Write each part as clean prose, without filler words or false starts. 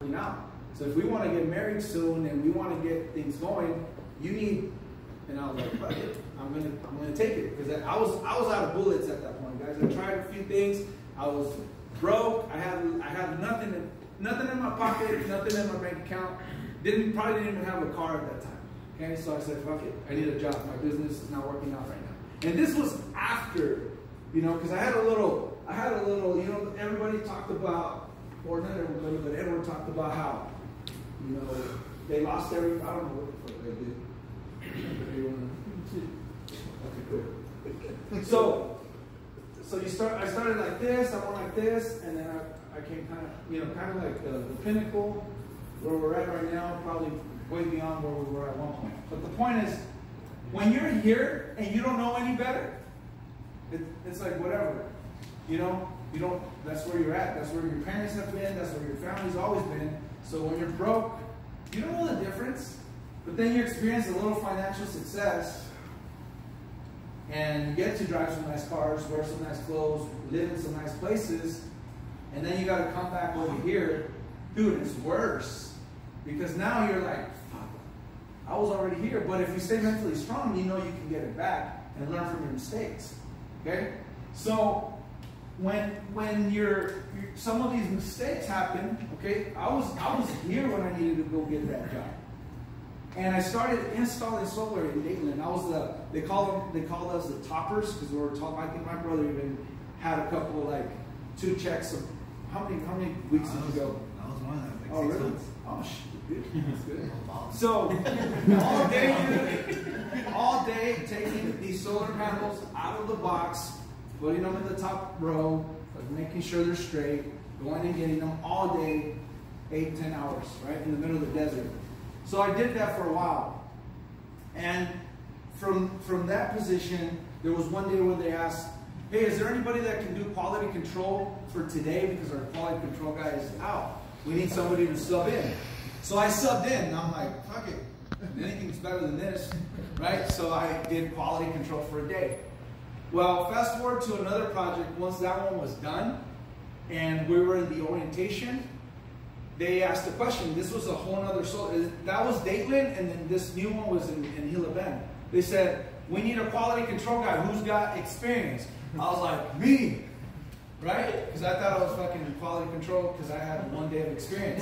now. So if we want to get married soon and we want to get things going, you need. And I was like, fuck it, I'm gonna take it, because I was out of bullets at that point, guys. I tried a few things. I was broke. I had nothing in my pocket, nothing in my bank account. Probably didn't even have a car at that time. Okay, so I said, fuck it, I need a job. My business is not working out right now. And this was after, because I had a little, everybody talked about, or not everybody, but everyone talked about how, they lost I don't know what the fuck they did. Okay, good. So I started like this, I went like this, and then I came kind of like the pinnacle where we're at right now, probably way beyond where we were at one point. But the point is, when you're here and you don't know any better, it's like whatever, you don't, that's where you're at, that's where your parents have been, that's where your family's always been. So when you're broke, you don't know the difference, but then you experience a little financial success, and you get to drive some nice cars, wear some nice clothes, live in some nice places, and then you got to come back over here. Dude, it's worse, because now you're like, fuck, I was already here. But if you stay mentally strong, you know you can get it back and learn from your mistakes. Okay? So when some of these mistakes happen, okay, I was here when I needed to go get that job. And I started installing solar in Dayton. I was they called us the toppers, because we were top. I think my brother even had a couple, like 2 checks of how many weeks did you go? I was one of them. Oh, really? Oh, shit, dude. That's good. So all day taking these solar panels out of the box, putting them in the top row, like making sure they're straight, going and getting them all day, 8-10 hours, right in the middle of the desert. So I did that for a while, and from that position, there was one day where they asked, hey, is there anybody that can do quality control for today, because our quality control guy is out. We need somebody to sub in. So I subbed in, and I'm like, fuck it, anything's better than this, right? So I did quality control for a day. Well, fast forward to another project. Once that one was done, and we were in the orientation, they asked a question. This was a whole other solar. That was Dateland, and then this new one was in Gila Bend. They said, we need a quality control guy who's got experience. I was like, me, right? Because I thought I was fucking quality control because I had 1 day of experience.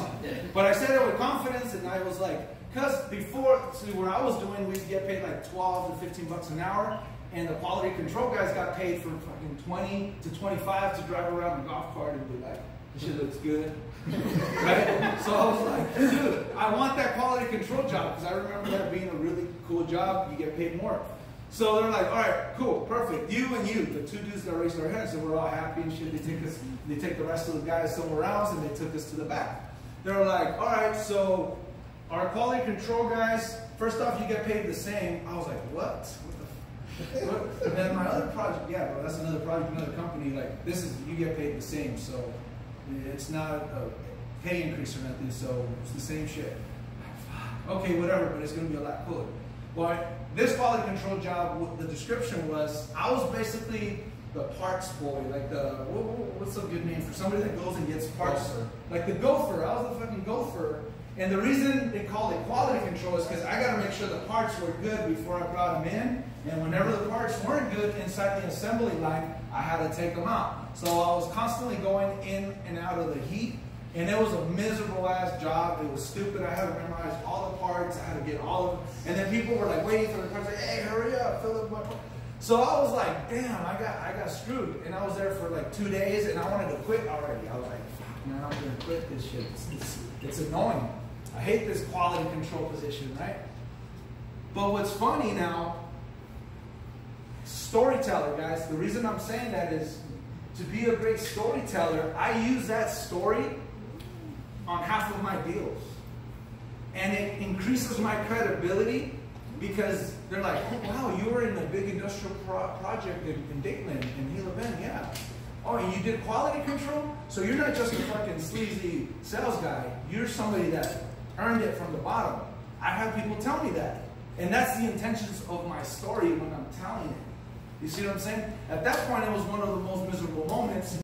But I said it with confidence, and I was like, because before, see, what I was doing, we used to get paid like 12 to 15 bucks an hour, and the quality control guys got paid for fucking 20 to 25 to drive around the golf cart and be like, this shit looks good. Right? So I was like, dude, I want that quality control job, because I remember that being a really cool job. You get paid more. So they're like, all right, cool, perfect. You and you, the 2 dudes that raised their hands, and we're all happy and shit. They take the rest of the guys somewhere else, and they took us to the back. They were like, all right, so our quality control guys, first off, you get paid the same. I was like, what? What? And then my other project, yeah, bro, that's another project, another company. Like, this is, you get paid the same, so it's not a pay increase or nothing, so it's the same shit. Okay, whatever, but it's gonna be a lot cooler. Well, this quality control job, the description was, I was basically the parts boy, like what's a good name for somebody that goes and gets parts? Gopher. Like the gopher. I was the fucking gopher. And the reason they call it quality control is because I got to make sure the parts were good before I brought them in. And whenever the parts weren't good inside the assembly line, I had to take them out. So I was constantly going in and out of the heat. And it was a miserable ass job. It was stupid. I had to memorize all the parts. I had to get all of them. And then people were like waiting for the parts. Like, hey, hurry up, fill up my part. So I was like, damn, I got screwed. And I was there for like 2 days, and I wanted to quit already. I was like, fuck, man, I'm gonna quit this shit. It's annoying. I hate this quality control position, right? But what's funny now, storyteller, guys. The reason I'm saying that is to be a great storyteller, I use that story on half of my deals. And it increases my credibility, because they're like, oh wow, you were in a big industrial project in Dayton, in Gila Bend, yeah. Oh, and you did quality control? So you're not just a fucking sleazy sales guy. You're somebody that earned it from the bottom. I've had people tell me that. And that's the intentions of my story when I'm telling it. You see what I'm saying? At that point, it was one of the most miserable moments.